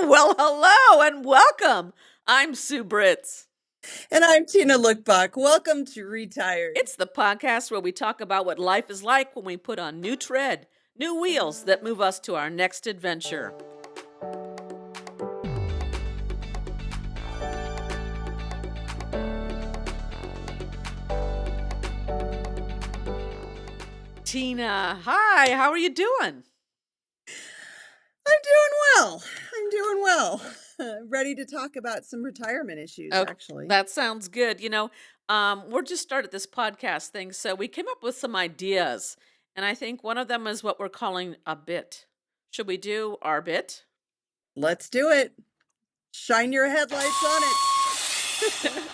Well, hello and welcome. I'm Sue Britz. And I'm Tina Lokkbakk. Welcome to Retired. It's the podcast where we talk about what life is like when we put on new tread, new wheels that move us to our next adventure. Tina, hi, how are you doing? I'm doing well. Ready to talk about some retirement issues, Oh, actually. that sounds good. We're just started this podcast thing, so we came up with some ideas. And I think one of them is what we're calling a bit. Should we do our bit? Let's do it. Shine your headlights on it.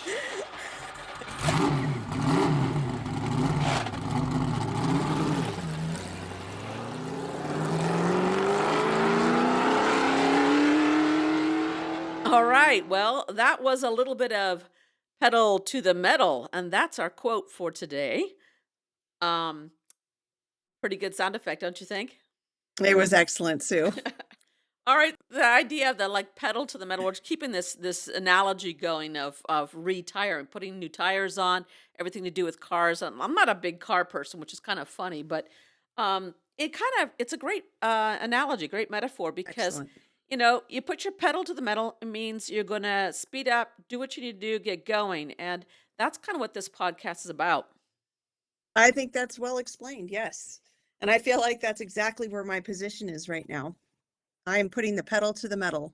All right. Well, that was a little bit of pedal to the metal, and that's our quote for today. Um, Pretty good sound effect, don't you think? It was excellent, Sue. All right, the idea of the like pedal to the metal, we're just keeping this analogy going of retiring, putting new tires on, everything to do with cars. I'm not a big car person, which is kind of funny, but it's a great analogy, great metaphor because Excellent. you put your pedal to the metal. It means you're gonna speed up, do what you need to do, get going, and that's kind of what this podcast is about. I think that's well explained, yes. And I feel like that's exactly where my position is right now. I am putting the pedal to the metal.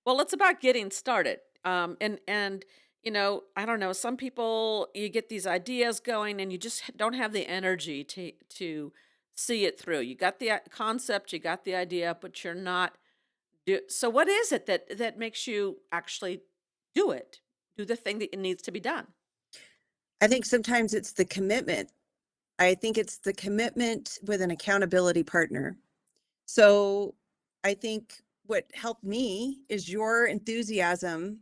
Well, it's about getting started. I don't know, some people you get these ideas going and you just don't have the energy to see it through. You got the concept, you got the idea, but you're not so what is it that makes you actually do it? Do the thing that it needs to be done? I think sometimes it's the commitment. I think it's the commitment with an accountability partner. So I think what helped me is your enthusiasm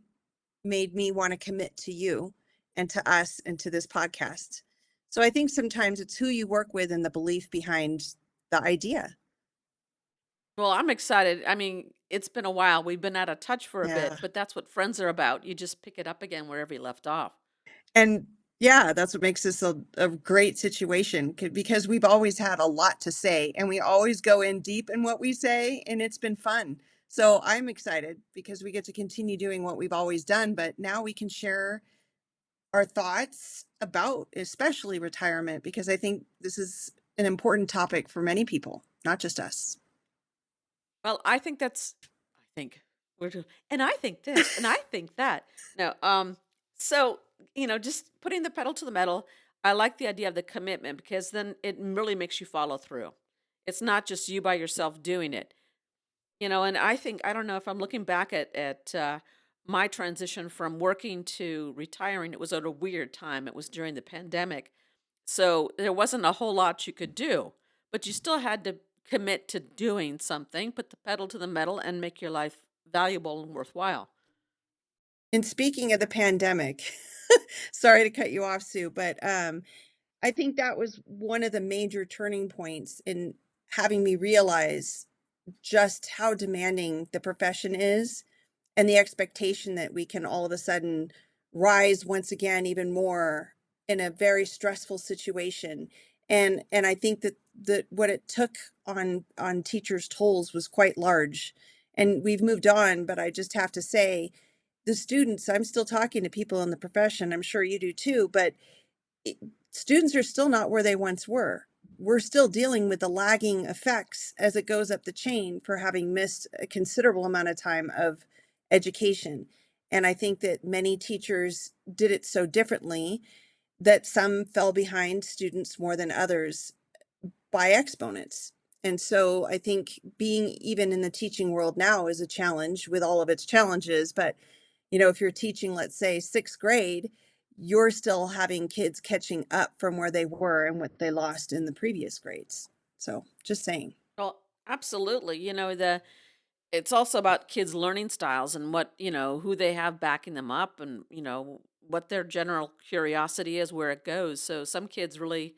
made me want to commit to you and to us and to this podcast. So I think sometimes it's who you work with and the belief behind the idea. Well, I'm excited. I mean, it's been a while. We've been out of touch for a Yeah. bit, but that's what friends are about. You just pick it up again wherever you left off. And yeah, that's what makes this a great situation because we've always had a lot to say and we always go in deep in what we say and it's been fun. So I'm excited because we get to continue doing what we've always done, but now we can share our thoughts about especially retirement because I think this is an important topic for many people, not just us. Well, I think and I think this, and I think that. No, so, just putting the pedal to the metal, I like the idea of the commitment because then it really makes you follow through. It's not just you by yourself doing it. And I don't know if I'm looking back at my transition from working to retiring, it was at a weird time. It was during the pandemic. So there wasn't a whole lot you could do, but you still had to commit to doing something, put the pedal to the metal, and make your life valuable and worthwhile. And speaking of the pandemic, sorry to cut you off, Sue, but I think that was one of the major turning points in having me realize just how demanding the profession is and the expectation that we can all of a sudden rise once again even more in a very stressful situation. And I think that what it took on teachers' tolls was quite large. And we've moved on, but I just have to say the students, I'm still talking to people in the profession, I'm sure you do too, but it, students are still not where they once were. We're still dealing with the lagging effects as it goes up the chain for having missed a considerable amount of time of education. And I think that many teachers did it so differently that some fell behind students more than others by exponents. And so I think being even in the teaching world now is a challenge with all of its challenges. But, if you're teaching, let's say, sixth grade, you're still having kids catching up from where they were and what they lost in the previous grades. So just saying. Well, absolutely. It's also about kids' learning styles and who they have backing them up and, what their general curiosity is, where it goes. So some kids really,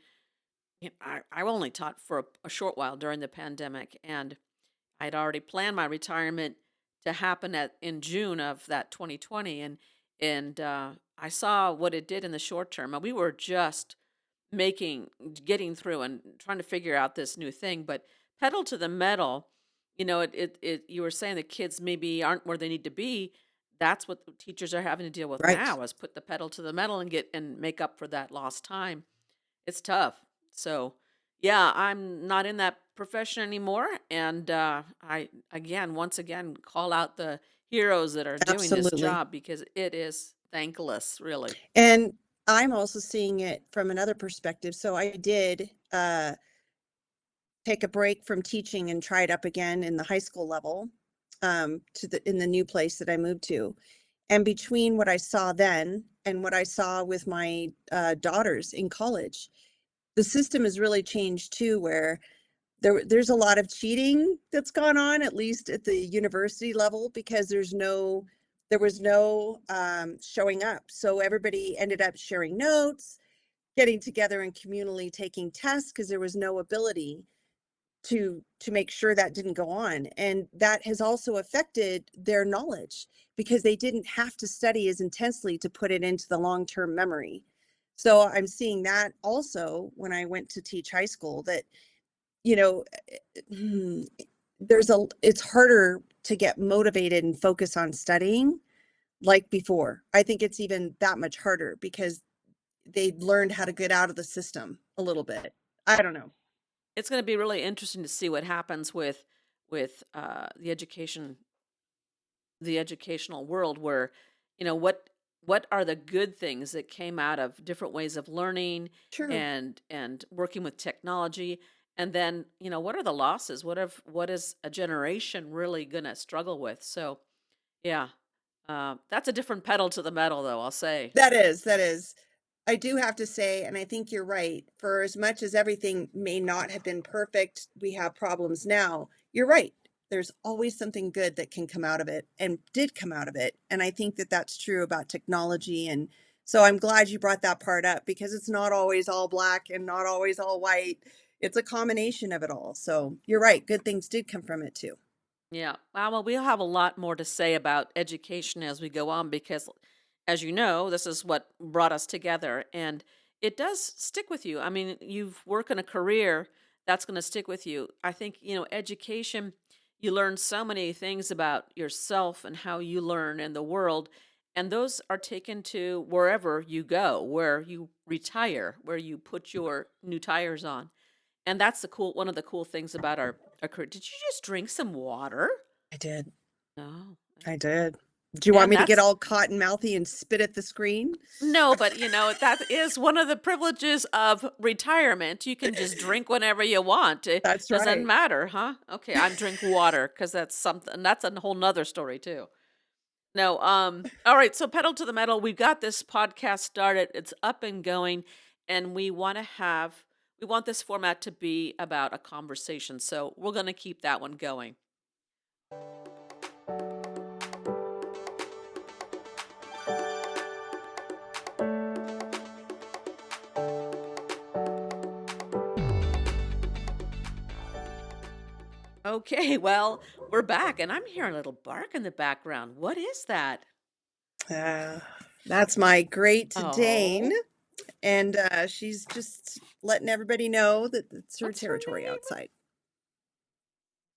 I only taught for a short while during the pandemic, and I'd already planned my retirement to happen at in June of that 2020, and I saw what it did in the short term, and we were just making getting through and trying to figure out this new thing. But pedal to the metal, you were saying that kids maybe aren't where they need to be. That's what the teachers are having to deal with Right. now, is put the pedal to the metal and get and make up for that lost time. It's tough. So, yeah, I'm not in that profession anymore, and I again, once again, call out the heroes that are doing this Absolutely. job because it is thankless, really. And I'm also seeing it from another perspective. So I did take a break from teaching and try it up again in the high school level, to the in the new place that I moved to. And between what I saw then and what I saw with my daughters in college, the system has really changed too, where there's a lot of cheating that's gone on, at least at the university level, because there was no showing up. So everybody ended up sharing notes, getting together and communally taking tests because there was no ability to make sure that didn't go on. And that has also affected their knowledge because they didn't have to study as intensely to put it into the long-term memory. So I'm seeing that also when I went to teach high school, that you know mm, it's harder to get motivated and focus on studying like before. I think it's even that much harder because they learned how to get out of the system a little bit. I don't know. It's going to be really interesting to see what happens with the educational world, where what are the good things that came out of different ways of learning Sure. and working with technology, and then what are the losses, what is a generation really going to struggle with. So yeah, that's a different pedal to the metal, though, I'll say. That is. I do have to say, and I think you're right, for as much as everything may not have been perfect, we have problems now. You're right. There's always something good that can come out of it and did come out of it. And I think that that's true about technology. And so I'm glad you brought that part up because it's not always all black and not always all white. It's a combination of it all. So you're right. Good things did come from it too. Yeah. Well, we'll have a lot more to say about education as we go on because, as you know, this is what brought us together. And it does stick with you. I mean, you've worked in a career that's going to stick with you. I think, education, you learn so many things about yourself and how you learn in the world. And those are taken to wherever you go, where you retire, where you put your new tires on. And that's the cool one of the cool things about our career. Did you just drink some water? I did. No. I did. Do you want And me to get that's all cotton mouthy and spit at the screen? no, but that is one of the privileges of retirement. You can just drink whenever you want. It That's doesn't right. matter, huh? Okay, I'm drink water because that's a whole nother story too. No, all right, so pedal to the metal. We've got this podcast started. It's up and going, and we want this format to be about a conversation. So we're gonna keep that one going. Okay, well, we're back, and I'm hearing a little bark in the background. What is that? Uh, that's my Great Dane, Oh, and she's just letting everybody know that it's her what's her territory name? outside.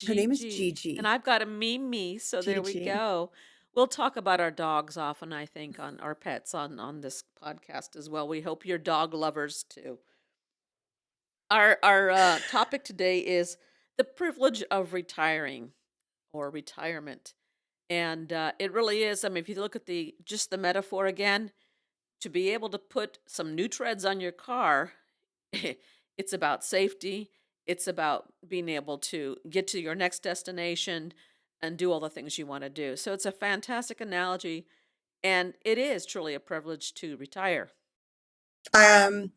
Her name is Gigi. And Jiji. I've got a Mimi, so there we Jiji. go. We'll talk about our dogs often, I think, on our pets on this podcast as well. We hope you're dog lovers too. Our topic today is the privilege of retiring or retirement. And it really is. I mean, if you look at the just the metaphor again, to be able to put some new treads on your car, it's about safety. It's about being able to get to your next destination and do all the things you want to do. So it's a fantastic analogy, and it is truly a privilege to retire. Um,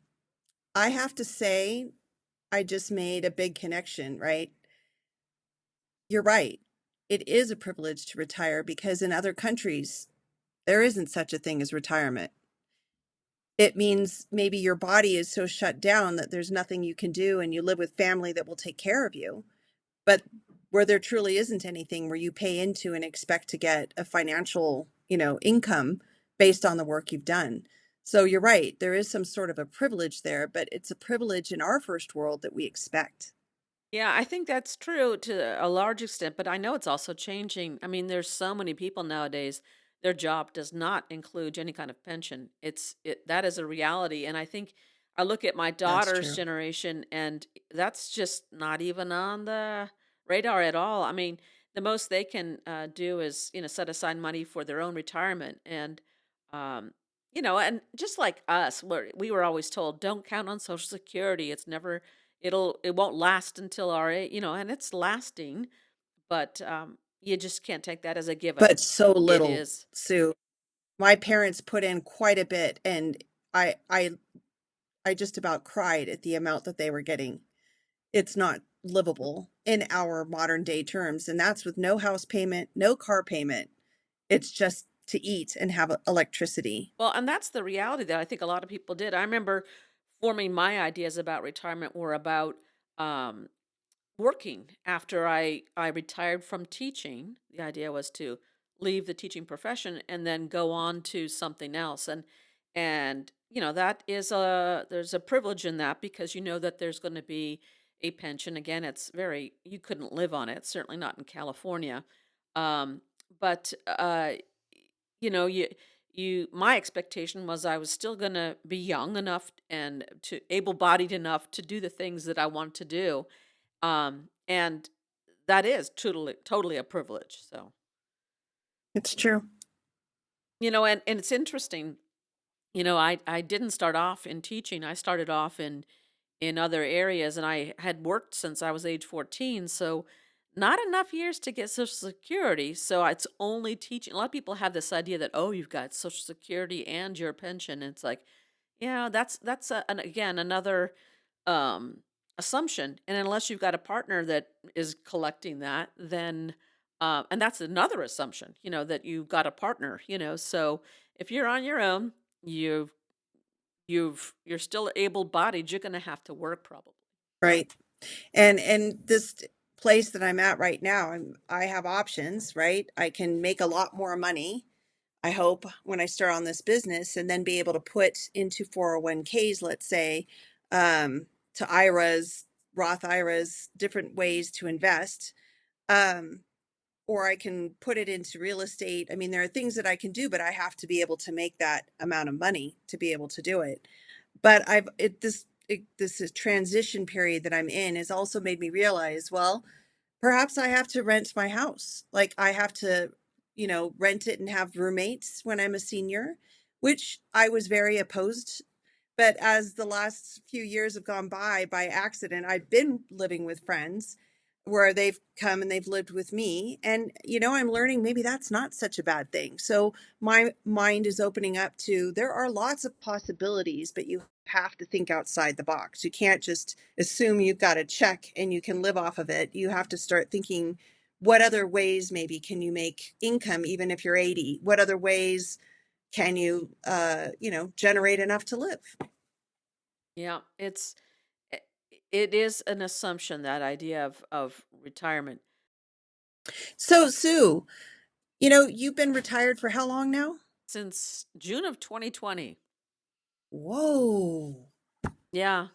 I have to say, I just made a big connection, right? You're right. It is a privilege to retire because in other countries, there isn't such a thing as retirement. It means maybe your body is so shut down that there's nothing you can do and you live with family that will take care of you. But where there truly isn't anything where you pay into and expect to get a financial, income based on the work you've done. So you're right, there is some sort of a privilege there, but it's a privilege in our first world that we expect. Yeah, I think that's true to a large extent, but I know it's also changing. I mean, there's so many people nowadays, their job does not include any kind of pension. That is a reality. And I think I look at my That's daughter's true. generation and that's just not even on the radar at all. I mean, the most they can do is, set aside money for their own retirement. Um, and just like us, we were always told, don't count on Social Security. It won't last until and it's lasting, but, you just can't take that as a given. But so It little, is. Sue. My parents put in quite a bit, and I I I just about cried at the amount that they were getting. It's not livable in our modern day terms, and that's with no house payment, no car payment. It's just to eat and have electricity. Well, and that's the reality that I think a lot of people did. I remember forming my ideas about retirement were about, um working after I retired from teaching. The idea was to leave the teaching profession and then go on to something else. And that is there's a privilege in that because you know that there's going to be a pension. Again, it's very you couldn't live on it, certainly not in California. But you my expectation was I was still going to be young enough and to able-bodied enough to do the things that I want to do, and that is totally a privilege. So, It's true. and it's interesting. I didn't start off in teaching. I started off in other areas, and I had worked since I was age 14. So, not enough years to get Social Security. So it's only teaching. A lot of people have this idea that you've got Social Security and your pension. And it's like, yeah, again another um, assumption. And unless you've got a partner that is collecting that, then and that's another assumption, that you've got a partner, So if you're on your own, you've you're still able-bodied. You're going to have to work probably. Right. And this place that I'm at right now, I have options, right? I can make a lot more money, I hope, when I start on this business and then be able to put into 401ks, let's say, to IRAs, Roth IRAs, different ways to invest. Um, or I can put it into real estate. I mean, there are things that I can do, but I have to be able to make that amount of money to be able to do it. But this is transition period that I'm in has also made me realize, well, perhaps I have to rent my house. Like I have to, rent it and have roommates when I'm a senior, which I was very opposed. But as the last few years have gone by accident, I've been living with friends where they've come and they've lived with me. And, I'm learning maybe that's not such a bad thing. So my mind is opening up to there are lots of possibilities, but you have to think outside the box. You can't just assume you've got a check and you can live off of it. You have to start thinking, what other ways maybe can you make income even if you're 80? What other ways can you generate enough to live? Yeah, i- it is an assumption, that idea of retirement, So, Sue, you've been retired for how long now? since June of 2020. Whoa. Yeah,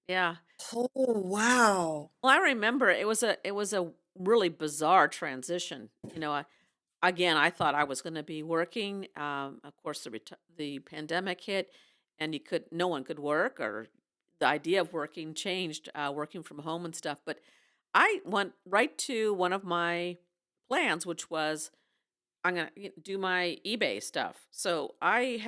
yeah. Oh, wow. Well, I remember it was a really bizarre transition. Again, I thought I was going to be working. Of course, the pandemic hit, and no one could work, or the idea of working changed, working from home and stuff. But I went right to one of my plans, which was I'm gonna do my eBay stuff. So I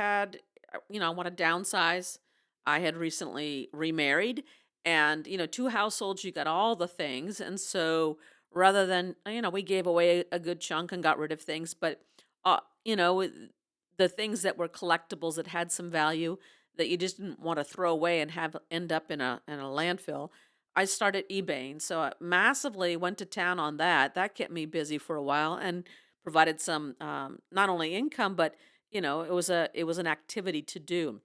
want to downsize. I had recently remarried, and two households, you got all the things, and so rather than we gave away a good chunk and got rid of things, but uh, you know, with the things that were collectibles that had some value that you just didn't want to throw away and have end up in a landfill. I started eBaying, so I massively went to town on that. That kept me busy for a while, and provided some not only income, but it was an activity to do.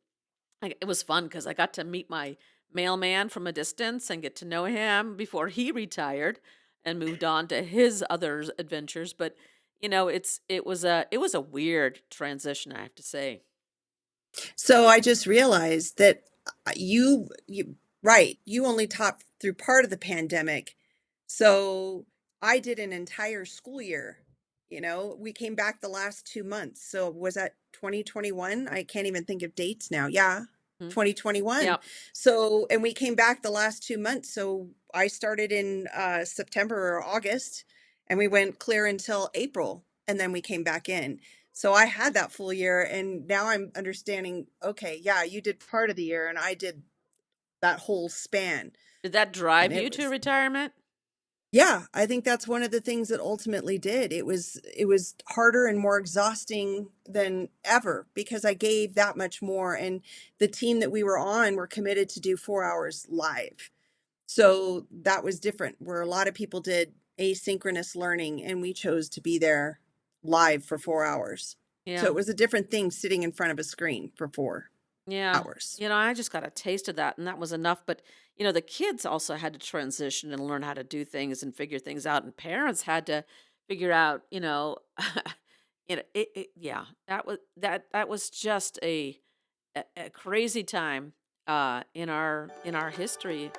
It was fun because I got to meet my mailman from a distance and get to know him before he retired. and moved on to his other adventures. But it was a weird transition, I have to say. So I just realized that you right, you only taught through part of the pandemic. So I did an entire school year. We came back the last 2 months. So was that 2021? I can't even think of dates now. Yeah, Mhm. 2021. Yep. So and we came back the last 2 months. So I started in September or August and we went clear until April and then we came back in. So I had that full year and now I'm understanding, okay, yeah, you did part of the year and I did that whole span. Did that And drive it you to was retirement? yeah, I think that's one of the things that ultimately did. It was harder and more exhausting than ever because I gave that much more and the team that we were on were committed to do 4 hours live. So that was different where a lot of people did asynchronous learning and we chose to be there live for 4 hours. So Yeah. it was a different thing sitting in front of a screen for 4 Yeah. hours. I just got a taste of that and that was enough. But, the kids also had to transition and learn how to do things and figure things out. And parents had to figure out, yeah, that was just a crazy time in our history.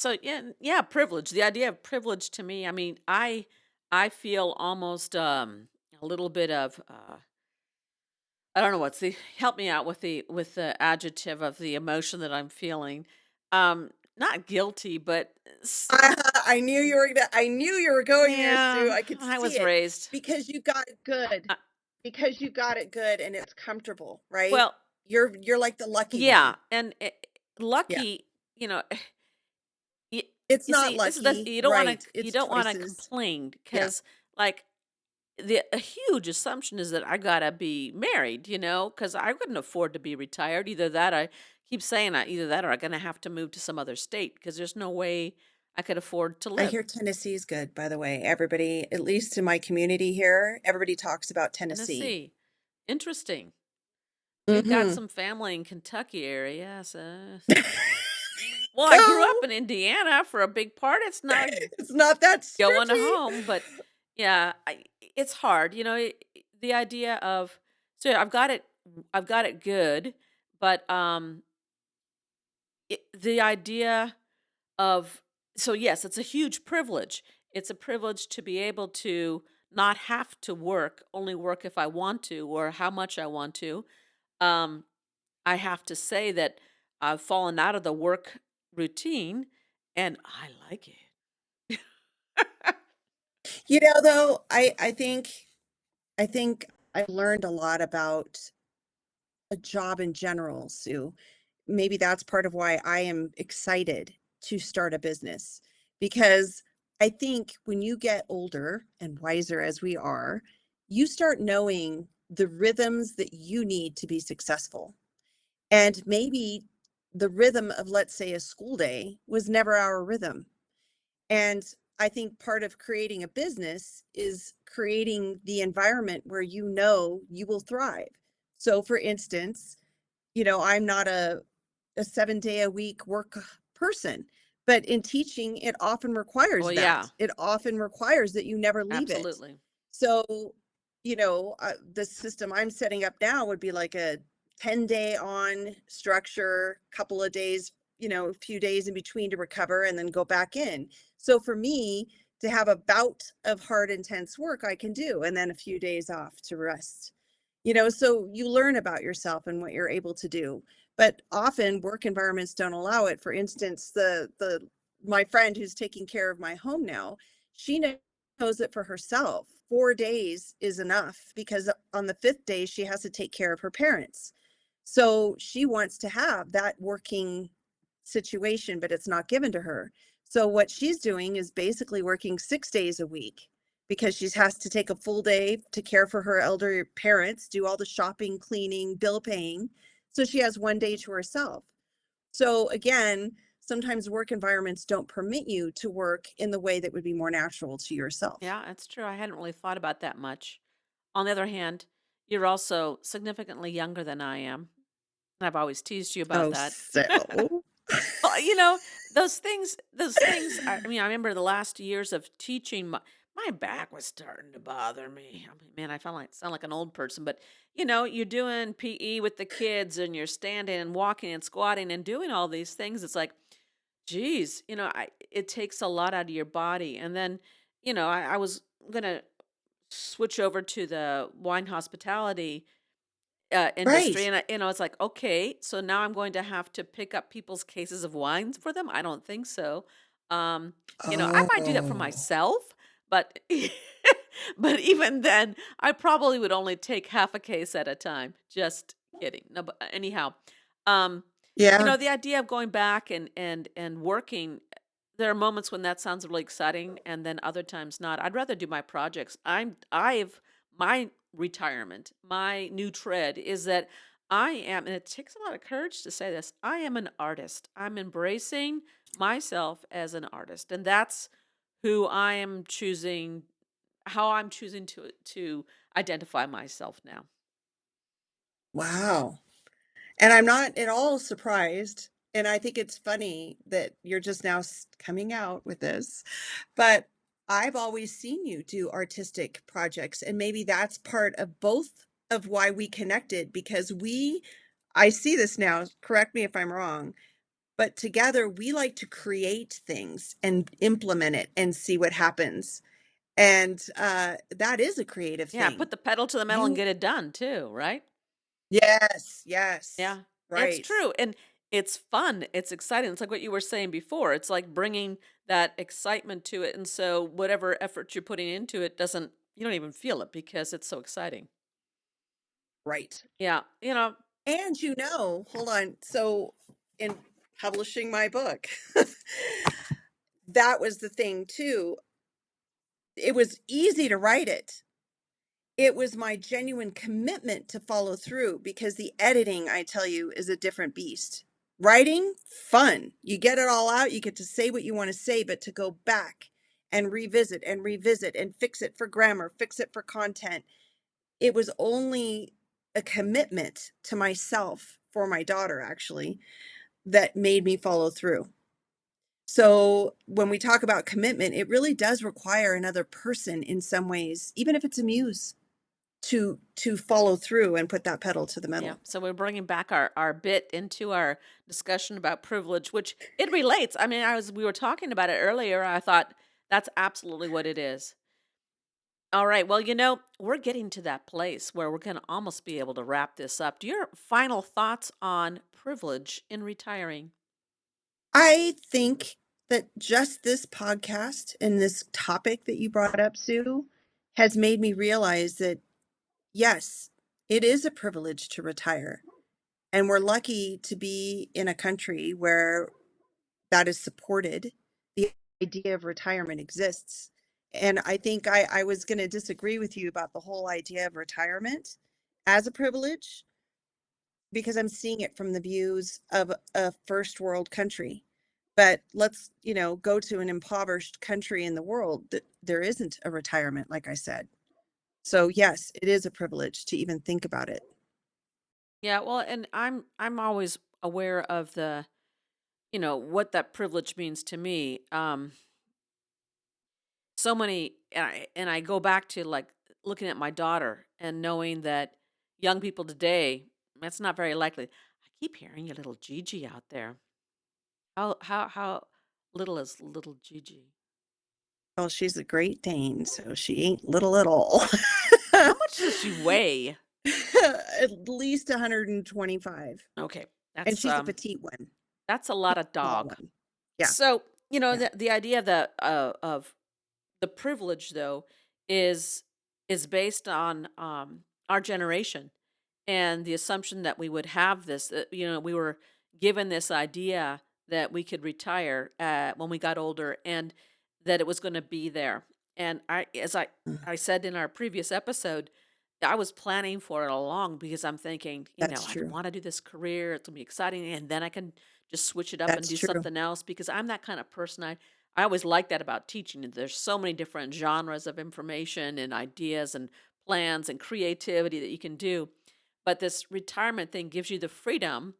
So yeah, yeah, privilege. The idea of privilege to me, I mean, I feel almost a little bit of I don't know what's the help me out with the adjective of the emotion that I'm feeling. Not guilty, but I knew you were gonna I knew you were going there, Sue. yeah, I could I see was it raised. because you got it good. Uh, Because you got it good and it's comfortable, right? well, You're like the lucky yeah, one. and Yeah. lucky, you know, you, It's you not see, this is the lucky, you don't want to right? you It's don't want to choices. complain Yeah. because like a huge assumption is that I gotta be married, because I couldn't afford to be retired. Either that, I keep saying that, either that, or I'm gonna have to move to some other state because there's no way I could afford to I live. hear Tennessee is good, by the way. Everybody, at least in my community here, everybody talks about Tennessee. Tennessee, interesting. We've got Mhm. some family in Kentucky area, so. Well, I grew up Go. in Indiana for a big part. It's not like It's not that going stretchy. home, but yeah, it's hard. The idea of so I've got it good, but the idea of so yes, it's a huge privilege. It's a privilege to be able to not have to work, only work if I want to or how much I want to. Um, I have to say that I've fallen out of the work routine, and I like it. Though, I think I've learned a lot about a job in general, Sue. Maybe that's part of why I am excited to start a business because I think when you get older and wiser as we are, you start knowing the rhythms that you need to be successful. And maybe the rhythm of, let's say, a school day was never our rhythm. And I think part of creating a business is creating the environment where you know you will thrive. So, for instance, I'm not a 7-day a week work person, but in teaching, it often Oh requires yeah, that. It often requires that you never leave it. absolutely. So, the system I'm setting up now would be like a 10-day on structure, couple of days, a few days in between to recover and then go back in. So for me to have a bout of hard, intense work, I can do, and then a few days off to rest. So you learn about yourself and what you're able to do. But often work environments don't allow it. For instance, the my friend who's taking care of my home now, she knows it for herself. 4 days is enough because on the fifth day she has to take care of her parents. So she wants to have that working situation, but it's not given to her. So what she's doing is basically working 6 days a week because she has to take a full day to care for her elder parents, do all the shopping, cleaning, bill paying. So she has one day to herself. So again, sometimes work environments don't permit you to work in the way that would be more natural to yourself. Yeah, that's true. I hadn't really thought about that much. On the other hand, you're also significantly younger than I am. And I've always teased you about Oh, that. so Well, those things, I mean, I remember the last years of teaching, my back was starting to bother me. I mean, man, I sound like an old person, but you're doing PE with the kids and you're standing and walking and squatting and doing all these things. It's like, geez, it takes a lot out of your body. And then, I was gonna switch over to the wine hospitality industry, right. and it's like, okay, so now I'm going to have to pick up people's cases of wines for them. I don't think so. Um, I might do that for Oh, myself, but but even then, I probably would only take half a case at a time. Just kidding. No, but anyhow, um, yeah, the idea of going back and working, there are moments when that sounds really exciting, and then other times not. I'd rather do my projects. I've my retirement, my new tread is that I am, and it takes a lot of courage to say this, I am an artist. I'm embracing myself as an artist. And that's who I am choosing, how I'm choosing to identify myself now. wow. And I'm not at all surprised. And I think it's funny that you're just now coming out with this, but I've always seen you do artistic projects. And maybe that's part of both of why we connected because I see this now, correct me if I'm wrong, but together we like to create things and implement it and see what happens. And that is a creative Yeah, thing. put the pedal to the metal and You, get it done too, right? yes, yes, Yeah, it's right. true. And it's fun. It's exciting. It's like what you were saying before. It's like bringing that excitement to it. And so whatever effort you're putting into it you don't even feel it because it's so exciting. Right. Yeah. And hold on. So in publishing my book, that was the thing too. It was easy to write it. It was my genuine commitment to follow through because the editing, I tell you, is a different beast. Writing, fun. You get it all out, you get to say what you want to say, but to go back and revisit and fix it for grammar, fix it for content. It was only a commitment to myself for my daughter, actually, that made me follow through. So when we talk about commitment, it really does require another person in some ways, even if it's a muse, to follow through and put that pedal to the Yeah. metal. So we're bringing back our bit into our discussion about privilege, which it relates. I mean, we were talking about it earlier. I thought that's absolutely what it is. All right. Well, we're getting to that place where we're going to almost be able to wrap this up. Do your final thoughts on privilege in retiring? I think that just this podcast and this topic that you brought up, Sue, has made me realize that yes, it is a privilege to retire. And we're lucky to be in a country where that is supported. The idea of retirement exists. And I think I was going to disagree with you about the whole idea of retirement as a privilege because I'm seeing it from the views of a first world country. But let's, go to an impoverished country in the world that there isn't a retirement, like I said. So yes, it is a privilege to even think about it. Yeah, well, and I'm always aware of what that privilege means to me. So many, and I go back to like looking at my daughter and knowing that young people today, that's not very likely. I keep hearing your little Gigi out there. How little is little Gigi? Well, she's a Great Dane, so she ain't little at all. How much does she weigh? At least 125. Okay, And that's she's a petite one, that's a lot of small dog. one. Yeah, So yeah. the idea of the privilege though is is based on our generation and the assumption that we would have this. We were given this idea that we could retire when we got older and that it was going to be there. And as I said in our previous episode, I was planning for it all along because I'm thinking, That's I true. want to do this career. It's gonna be exciting, and then I can just switch it up and That's do true. something else because I'm that kind of person. I always like that about teaching. There's so many different genres of information and ideas and plans and creativity that you can do. But this retirement thing gives you the freedom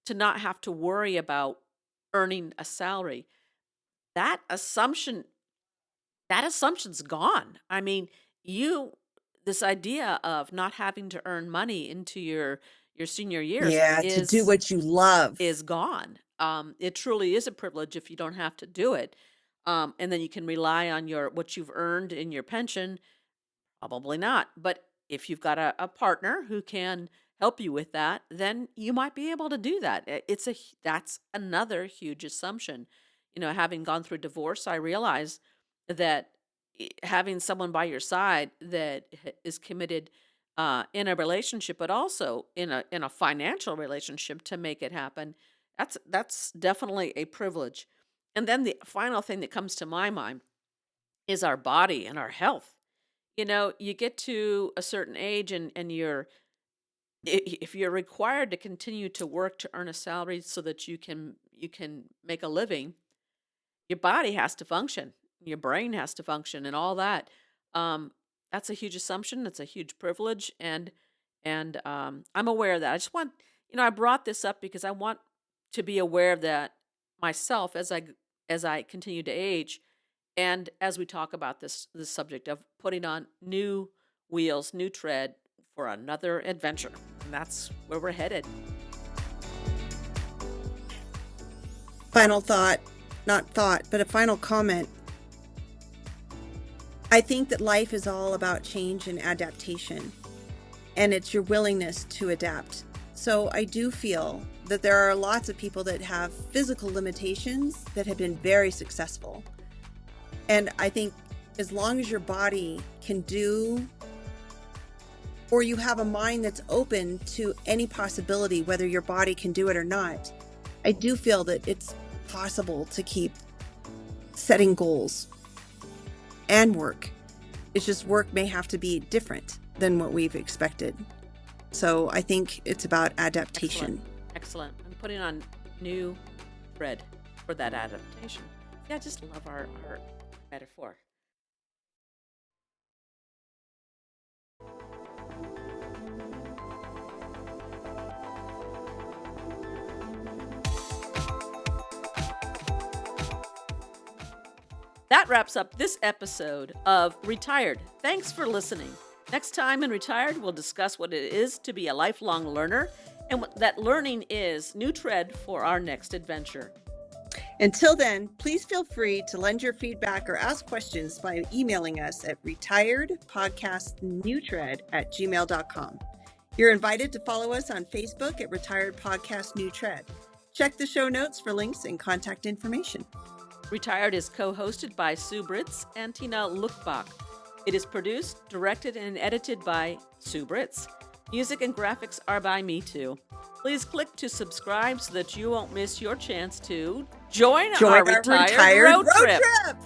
to not have to worry about earning a salary. That assumption that assumption's gone. I mean, you this idea of not having to earn money into your senior years Yeah, to do what you love. is gone. It truly is a privilege if you don't have to do it. And then you can rely on your what you've earned in your pension. Probably not. But if you've got a partner who can help you with that, then you might be able to do that. That's another huge assumption. Having gone through divorce, I realize that having someone by your side that is committed in a relationship, but also in a financial relationship to make it happen, that's definitely a privilege. And then the final thing that comes to my mind is our body and our health. You get to a certain age and if you're required to continue to work to earn a salary so that you can make a living, your body has to function, your brain has to function and all that. Um that's a huge assumption, that's a huge privilege, and I'm aware of that. I just want, I brought this up because I want to be aware of that myself as I continue to age, and as we talk about this subject of putting on new wheels, new tread for another adventure. And that's where we're headed. Final thought, not thought, but a final comment. I think that life is all about change and adaptation, and it's your willingness to adapt. So I do feel that there are lots of people that have physical limitations that have been very successful. And I think as long as your body can do, or you have a mind that's open to any possibility, whether your body can do it or not, I do feel that it's possible to keep setting goals and work. It's just work may have to be different than what we've expected. So I think it's about Excellent. adaptation. Excellent. I'm putting on new thread for that adaptation. Yeah, I just love our metaphor. That wraps up this episode of Retired. Thanks for listening. Next time in Retired, we'll discuss what it is to be a lifelong learner and what that learning is new tread for our next adventure. Until then, please feel free to lend your feedback or ask questions by emailing us at retiredpodcastnewtread@gmail.com. You're invited to follow us on Facebook at Retired Podcast New Tread. Check the show notes for links and contact information. Retired is co-hosted by Sue Britz and Tina Lokkbakk. It is produced, directed, and edited by Sue Britz. Music and graphics are by me too. Please click to subscribe so that you won't miss your chance to join our Join our retired retired road road trip. trip.